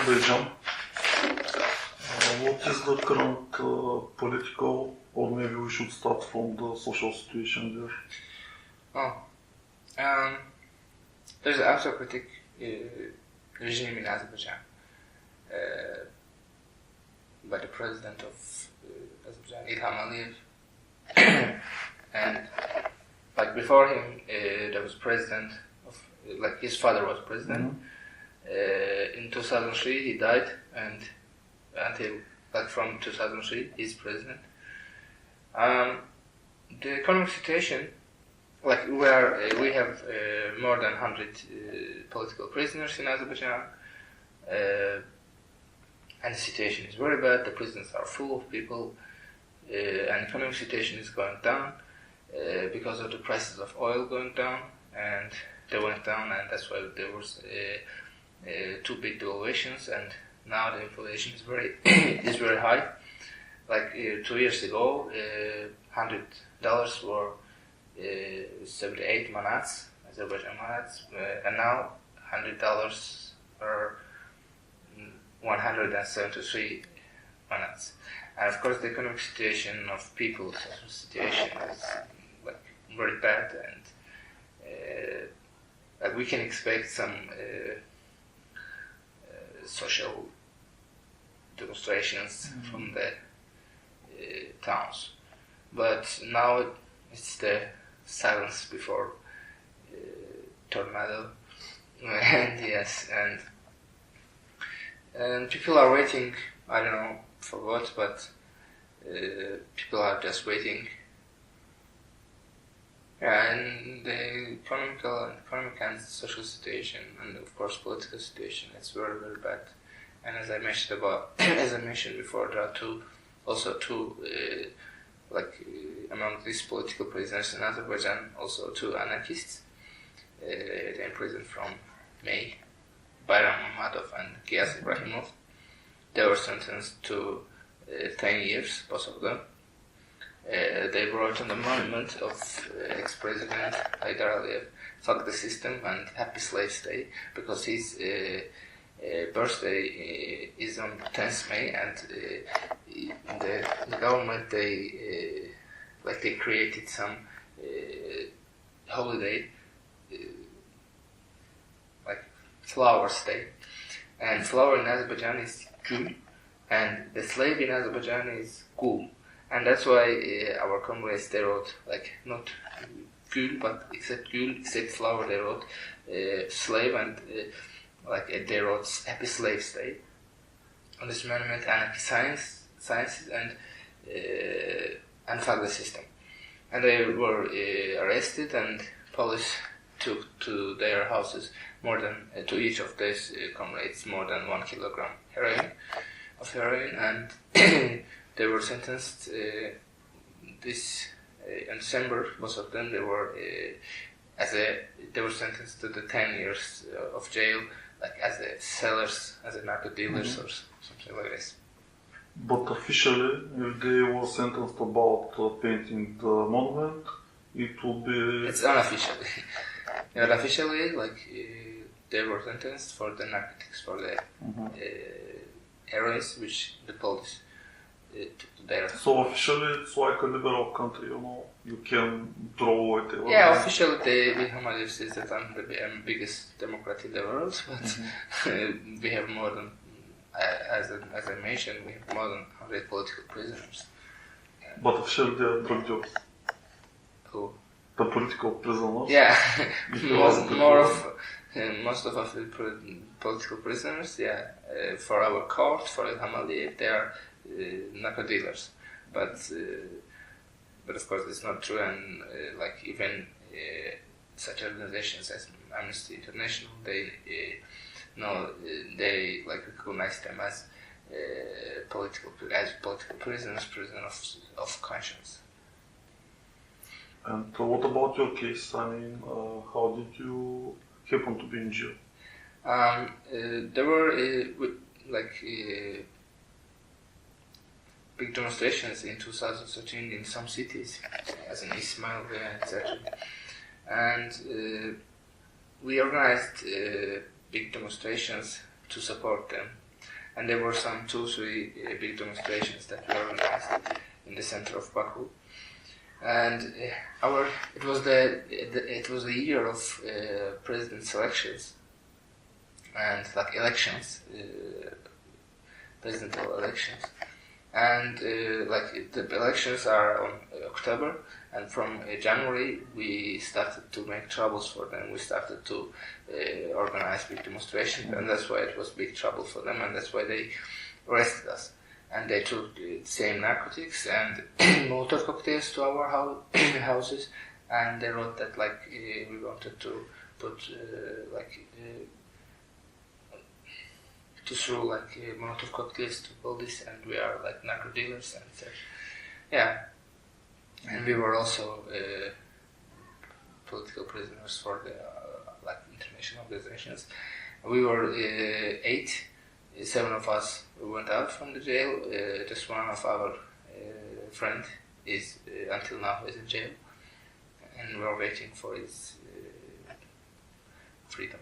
Azerbaijan. What is the current political, or maybe we should start from the social situation there? There's an autocratic regime in Azerbaijan by the president of Azerbaijan, Ilham Aliyev. And like before him, there was president of, like his father was president. In 2003 he died, and until like from 2003 he's president. The economic situation, like we have more than 100 political prisoners in Azerbaijan, and the situation is very bad. The prisons are full of people, and the economic situation is going down because of the prices of oil going down, and they went down, and that's why there was two big devaluations, and now the inflation is very high. Like 2 years ago, $100 were 78 manats, Azerbaijan manats, and now $100 are 173 manats. And of course, the economic situation of people's situation is like very bad, and like we can expect some social demonstrations from the towns, but now it's the silence before tornado, and yes, and people are waiting. I don't know for what, but people are just waiting. And the economic and social situation, and of course political situation, it's very, very bad. And as I mentioned before, there are two among these political prisoners in Azerbaijan, also two anarchists. They're in prison from May, Bayram Mamadov and Giyas Ibrahimov. They were sentenced to 10 years, both of them. They brought on the monument of ex-president Haydar Aliyev, "Fuck the system and happy slaves day," because his birthday is on 10th May, and the government they created some holiday like Flowers Day, and flower in Azerbaijan is gul, and the slave in Azerbaijan is gul. And that's why our comrades, they wrote, like, not gul, but except flower, they wrote slave, and they wrote happy slaves day. On this monument, sciences and fuck the system. And they were arrested, and police took to their houses to each of these comrades more than 1 kilogram of heroin, and they were sentenced in December. Most of them, they were sentenced to the 10 years of jail, like as a sellers, as a narco dealers, or something like this. But officially, if they were sentenced about painting the monument, it will be... It's unofficially. Unofficially, they were sentenced for the narcotics, for the heroin, which the police took to their... So officially, it's like a liberal country, you can draw whatever. Yeah, officially, Ilham Aliyev says that I'm the biggest democrat in the world, but we have more than, as I mentioned, we have more than 100 political prisoners. But officially, they are drug dealers. Who? The political prisoners. Yeah, most of the political prisoners, for our court, for Ilham Aliyev, they are narco dealers, but of course it's not true, and even such organizations as Amnesty International, they recognize them as political prisoners, prisoners of conscience. And what about your case? I mean, how did you happen to be in jail? There were big demonstrations in 2013 in some cities, as in Ismail, etc. And we organized big demonstrations to support them, and there were some 2-3 big demonstrations that were organized in the center of Baku. And it was the year of president elections and like elections, presidential elections, and like the elections are on October, and from January we started to make troubles for them. We started to organize big demonstrations, and that's why it was big trouble for them, and that's why they arrested us. And they took the same narcotics and Molotov cocktails to our houses, and they wrote that like we wanted to put to throw like Molotov cocktails to police, and we are like narco dealers and such. Yeah, and we were also political prisoners for the like international organizations. We were 8. 7 of us went out from the jail. Just one of our friend is until now is in jail, and we are waiting for his freedom.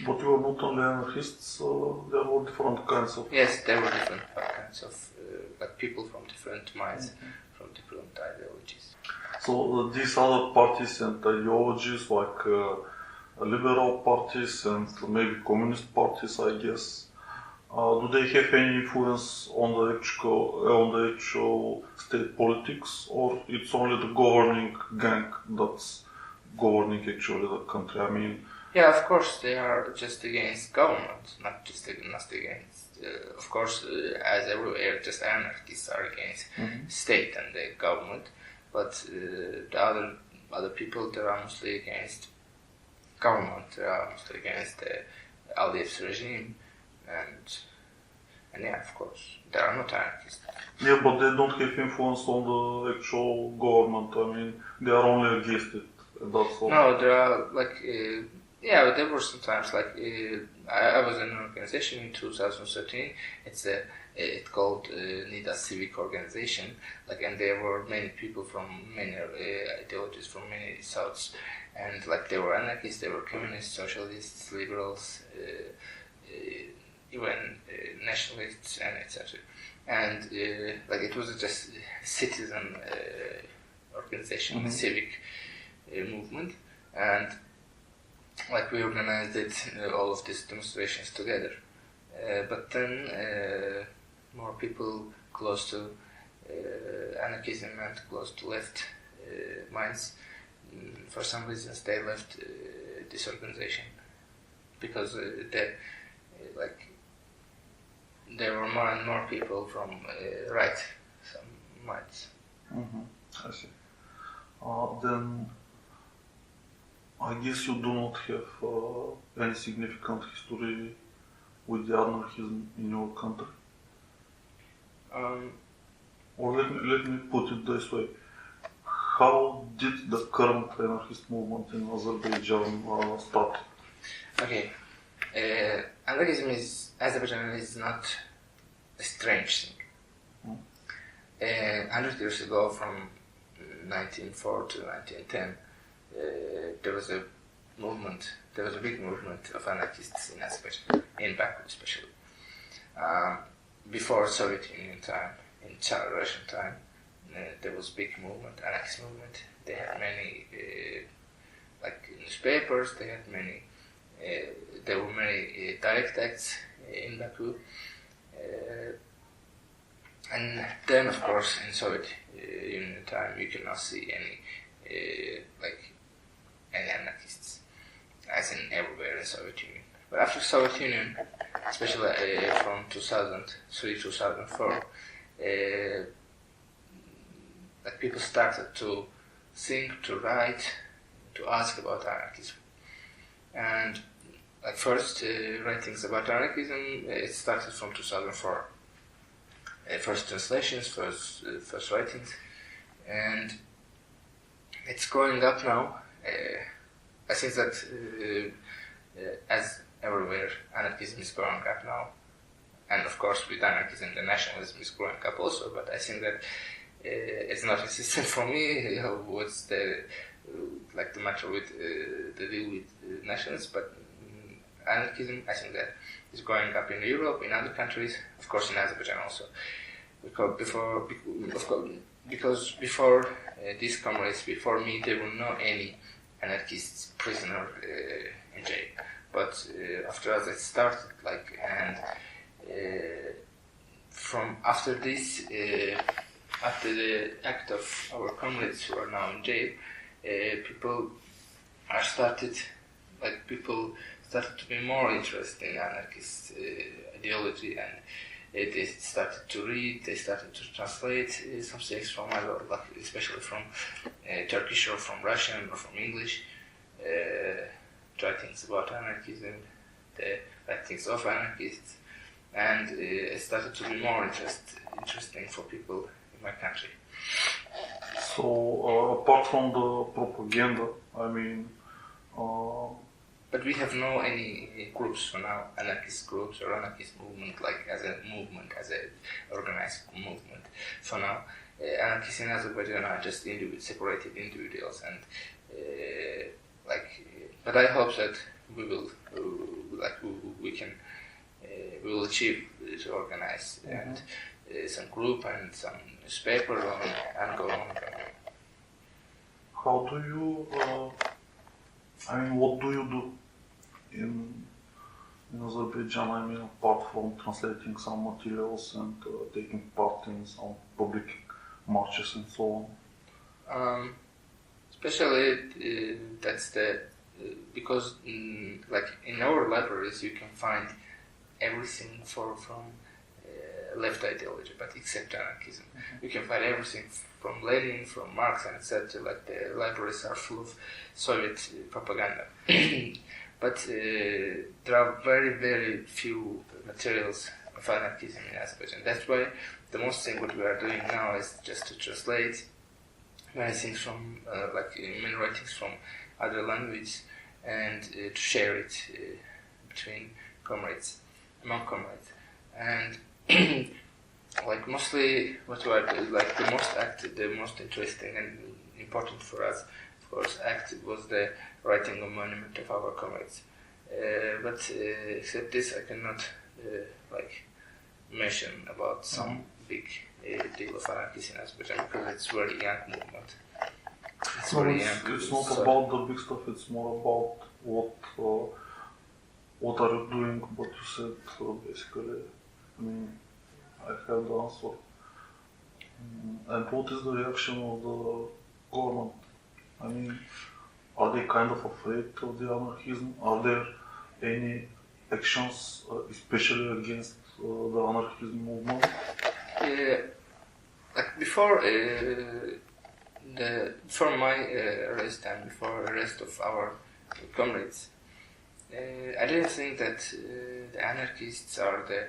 But you were not only anarchists, there were different kinds of... Yes, there were different kinds of like people from different minds, from different ideologies. So these other parties and ideologies, like liberal parties and maybe communist parties, I guess, do they have any influence on the actual state politics, or it's only the governing gang that's governing actually the country? I mean, yeah, of course they are just against government, not against. Of course, as everywhere, just anarchists are against state and the government, but the other people, they are mostly against government. They are mostly against the Aliyev's regime, and yeah, of course, they are not anarchists. Yeah, but they don't have influence on the actual government. I mean, they are only against it. That's all. No, there are like. Yeah, there were sometimes like I was in an organization in 2013. It's called NIDA Civic Organization. Like, and there were many people from many ideologies from many Souths, and like they were anarchists, they were communists, socialists, liberals, even nationalists, and etc. And like it was just a citizen organization, a civic movement, and like we organized all of these demonstrations together, but then more people close to anarchism and close to left minds, for some reasons they left this organization because there were more and more people from right some minds. I see. Then I guess you do not have any significant history with the anarchism in your country. Or let me put it this way. How did the current anarchist movement in Azerbaijan start? Okay. Anarchism is Azerbaijan is not a strange thing. 100 years ago, from 1904 to 1910, there was a big movement of anarchists in Azerbaijan, in Baku especially. Before Soviet Union time, in Tsar Russian time, there was big movement, anarchist movement. They had many, like newspapers. They had many. There were many direct acts in Baku, and then of course in Soviet Union time you cannot see any any anarchists, as in everywhere in Soviet Union. But after Soviet Union, especially from 2003-2004, like people started to think, to write, to ask about anarchism. And like first writings about anarchism, it started from 2004. First translations, first writings, and it's growing up now. I think that as everywhere, anarchism is growing up now, and of course with anarchism, the nationalism is growing up also. But I think that it's not consistent for me. What's the matter with the deal with nationalists? But anarchism, I think that is growing up in Europe, in other countries, of course in Azerbaijan also. Because before these comrades, before me, there were not any anarchists prisoner in jail. But after us, it started, and from after this, after the act of our comrades who are now in jail, people started to be more interested in anarchist ideology, and they started to read, they started to translate some things from other, especially from Turkish or from Russian or from English, writings about anarchism, the writings of anarchists, and it started to be more interesting for people in my country. So, apart from the propaganda, but we have no any groups for now, anarchist groups or anarchist movement, as a movement, as a organized movement. For now, anarchists in Azerbaijan are just separated individuals, and but I hope that we will achieve to organize and some group and some newspaper and go on. How do you? What do you do in Azerbaijan? Apart from translating some materials and taking part in some public marches and so on. Especially that's because in our libraries you can find everything from left ideology, but except anarchism. You can find everything from Lenin, from Marx, and etc. The libraries are full of Soviet propaganda. But there are very, very few materials of anarchism in Azerbaijan. That's why the most thing what we are doing now is just to translate many things from, many writings from other languages, and to share it between comrades, among comrades. And mostly what we are doing, the most interesting and important for us, of course, act was the writing a monument of our comrades. But except this, I cannot mention about some big deal of anarchism in Azerbaijan, because it's very young movement. It's not about the big stuff. It's more about what are you doing. What you said, basically. I have the answer. And what is the reaction of the government? Are they kind of afraid of the anarchism? Are there any actions, especially against the anarchism movement? Before my arrest and before arrest of our comrades, I didn't think that the anarchists are the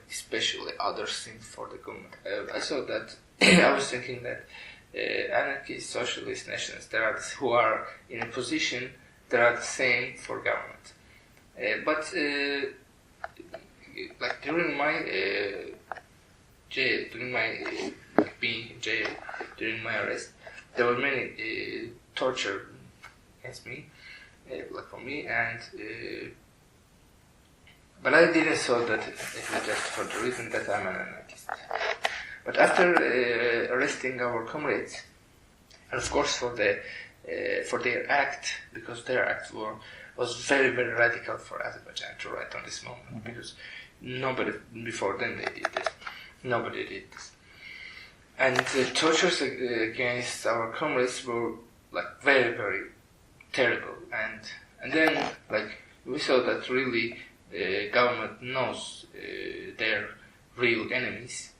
especially other things for the government. I saw that I was thinking that anarchists, socialists, nationalists, who are in a position, they are the same for government. But during my jail, during my being in jail, during my arrest, there were many torture against me, for me, and but I didn't saw that it was just for the reason that I'm an anarchist. But after arresting our comrades, and of course for their act, because their act was very, very radical for Azerbaijan to write on this moment, because nobody before them they did this. Nobody did this. And the tortures against our comrades were very, very terrible. And then we saw that really government knows their real enemies.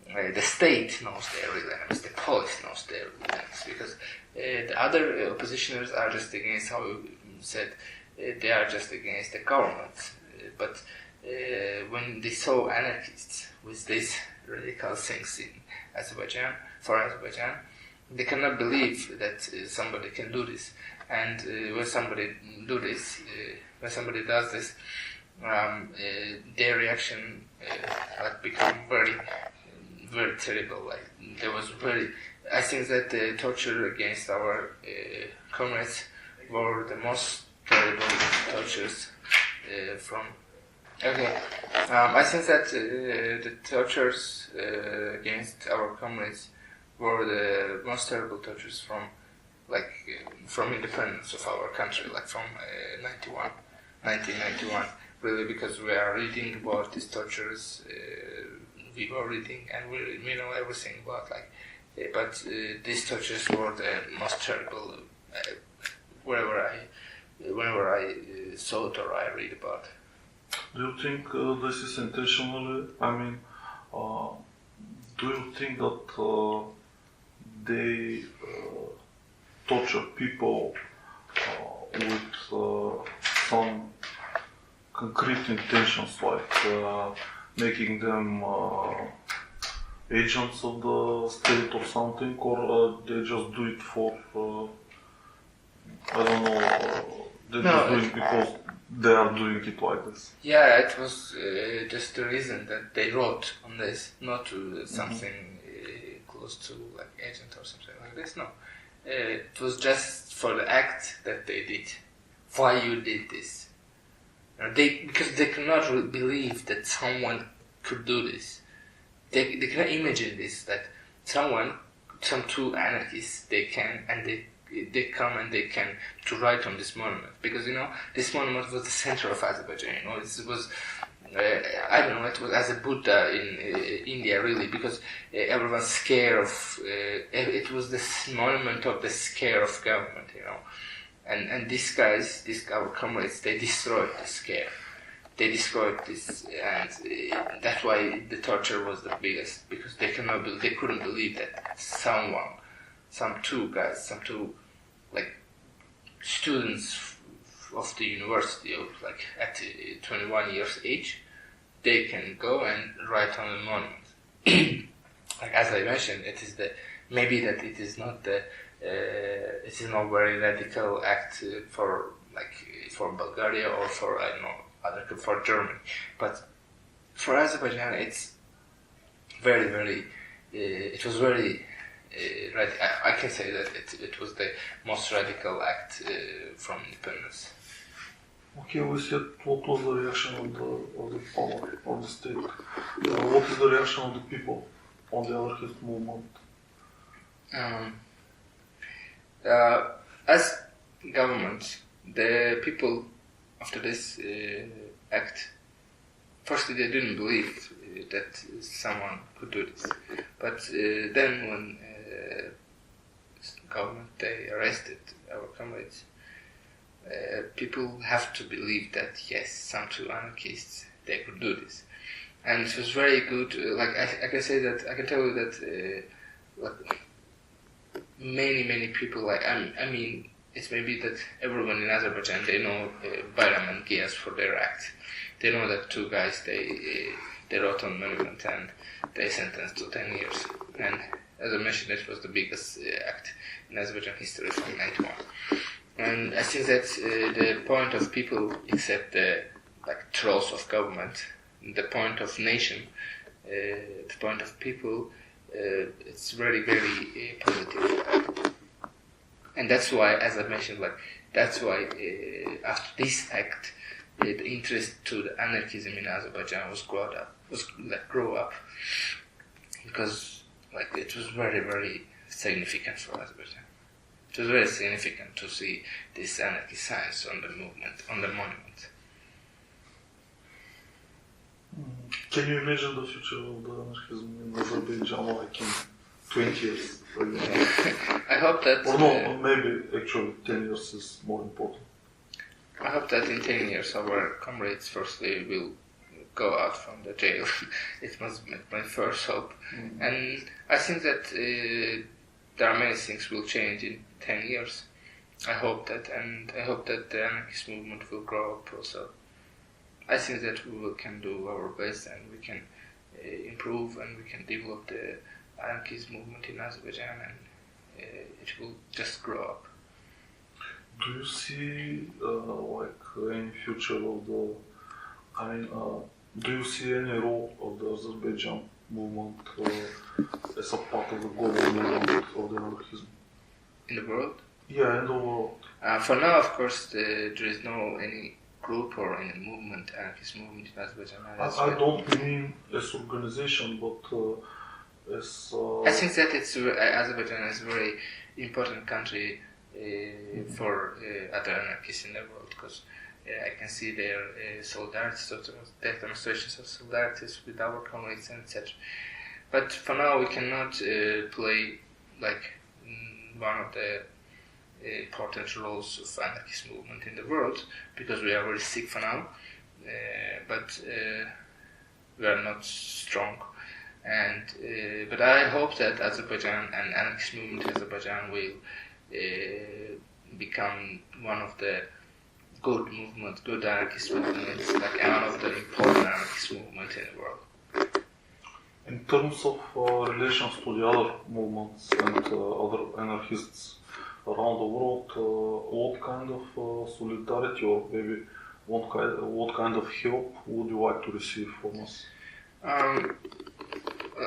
The state knows their real enemies. The police knows their real enemies, because the other oppositioners are just against, how you said, they are just against the government. But when they saw anarchists with these radical things in Azerbaijan, they cannot believe that somebody can do this. And when somebody does this, their reaction become very, very terrible. I think that the torture against our comrades were the most terrible tortures from. Okay, I think that the tortures against our comrades were the most terrible tortures from independence of our country, like from 1991, really, because we are reading about these tortures, we were reading and we know everything about but these tortures were the most terrible whenever I thought or I read about. Do you think this is intentionally? I mean, do you think that they torture people with some concrete intentions, like making them agents of the state or something, or they just do it for, I don't know, they just do it because they are doing it like this? Yeah, it was just the reason that they wrote on this, not to something close to like agent or something like this, no. It was just for the act that they did. Why you did this? Because they could not believe that someone could do this. They cannot imagine this, that some two anarchists, they come and they can to write on this monument. Because, this monument was the center of Azerbaijan, it was, I don't know, it was as a Buddha in India, really, because everyone's scared of, it was this monument of the scare of government, And these guys, our comrades, they destroyed the scare. They destroyed this, and that's why the torture was the biggest, because they couldn't believe that some two students of the university at 21 years age, they can go and write on the monument. As I mentioned, it is maybe that it is not very radical act for Bulgaria or for for Germany, but for Azerbaijan it's very, very. It was very. I can say that it was the most radical act from independence. Okay, we said what was the reaction of the power of the state. What is the reaction of the people on the anarchist movement? As government, the people after this act, firstly they didn't believe that someone could do this, but then when government they arrested our comrades, people have to believe that yes, some two anarchists they could do this, and it was very good. I can say that I can tell you that many people I mean it's maybe that everyone in Azerbaijan they know Bayram and Giyas for their act. They know that two guys they wrote on monument and they sentenced to 10 years. And as I mentioned, it was the biggest act in Azerbaijan history from 91. And I think that the point of people, except the trolls of government, the point of nation, the point of people, it's very, very positive. And that's why, as I mentioned, after this act, the interest to the anarchism in Azerbaijan was grow up, because it was very, very significant for Azerbaijan. It was very significant to see this anarchist signs on the movement, on the monument. Can you imagine the future of the anarchism in Azerbaijan in 20 years? I hope that... Or no, maybe actually 10 years is more important. I hope that in 10 years our comrades firstly will go out from the jail. It must be my first hope. And I think that there are many things will change in 10 years. I hope that, and I hope that the anarchist movement will grow up also. I think that we can do our best and we can improve and we can develop the anarchist movement in Azerbaijan, and it will just grow up. Do you see any future of the? Do you see any role of the Azerbaijan movement as a part of the global movement of the anarchism in the world? Yeah, in the world. For now, of course, there is no any group or any movement, anarchist movement in Azerbaijan. I don't mean as organization, but as... I think that Azerbaijan is a very important country for other anarchists in the world, because I can see their solidarity, their demonstrations of solidarity with our comrades, etc. But for now, we cannot play like one of the important roles of anarchist movement in the world, because we are very sick for now, but we are not strong. And but I hope that Azerbaijan and anarchist movement in Azerbaijan will become one of the good anarchist movements, like one of the important anarchist movements in the world. In terms of relations to the other movements and other anarchists around the world, what kind of solidarity or maybe what kind of help would you like to receive from us?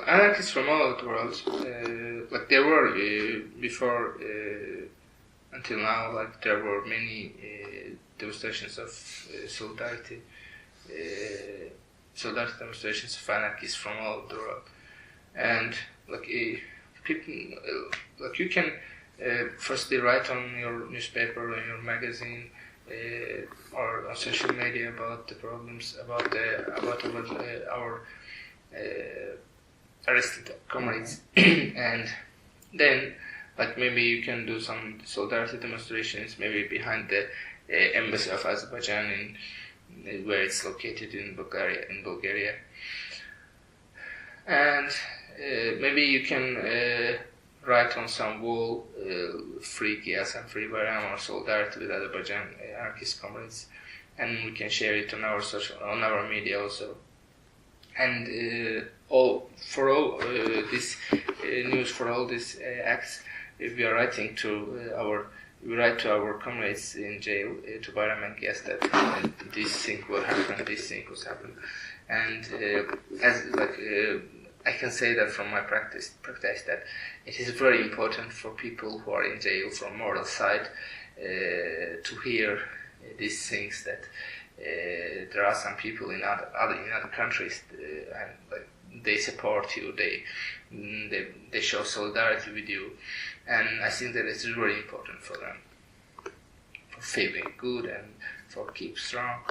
Anarchists from all over the world, like there were before until now, like there were many demonstrations of solidarity demonstrations of anarchists from all over the world, and like people, like you can firstly write on your newspaper or your magazine or on social media about the problems about our arrested comrades, and then like maybe you can do some solidarity demonstrations maybe behind the embassy of Azerbaijan in where it's located in Bulgaria, and maybe you can write on some wall free gas and free bayram or solidarity with Azerbaijan anarchist comrades, and we can share it on our media also. And this news, for all these acts, we write to our comrades in jail, to Bayram and Gas, that this thing will happen, this thing will happen, and I can say that from my practice that it is very important for people who are in jail from moral side to hear these things, that there are some people in other countries and they support you, they show solidarity with you, and I think that it's very important for them, for feeling good and for keep strong.